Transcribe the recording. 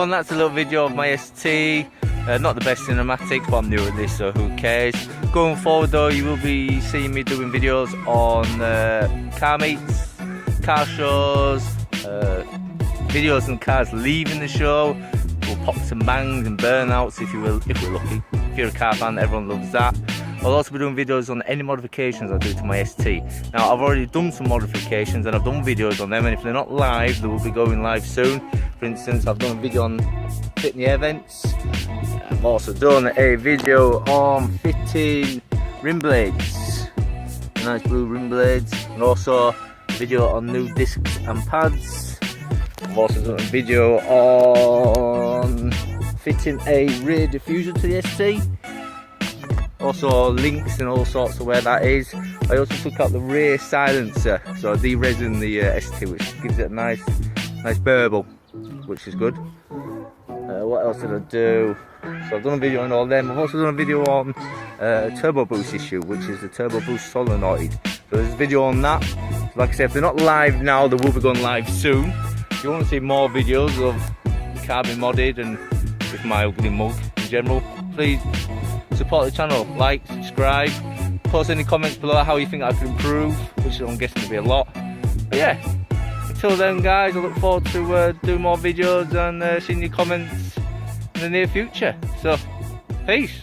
everyone, that's a little video of my ST. Not the best cinematics, but I'm new at this, so who cares. Going forward though, you will be seeing me doing videos on car meets, car shows, videos and cars leaving the show. We'll pop some bangs and burnouts if you will, if we're lucky. If you're a car fan, everyone loves that. I'll also be doing videos on any modifications I do to my ST. Now, I've already done some modifications and I've done videos on them, and if they're not live, they will be going live soon. For instance, I've done a video on fitting the air vents. I've also done a video on fitting rim blades, nice blue rim blades, and also a video on new discs and pads. I've also done a video on fitting a rear diffuser to the ST. Also links and all sorts of where that is. I also took out the rear silencer, so I de-resin the ST, which gives it a nice burble, which is good. What else did I do? So I've done a video on all them. I've also done a video on turbo boost issue, which is the turbo boost solenoid. So there's a video on that. Like I said, if they're not live now, they will be going live soon. If you want to see more videos of the car being modded and with my ugly mug in general, please support the channel, like, subscribe, post any comments below how you think I could improve, which I'm guessing to be a lot. But yeah, until then guys, I look forward to doing more videos and seeing your comments in the near future. So, peace.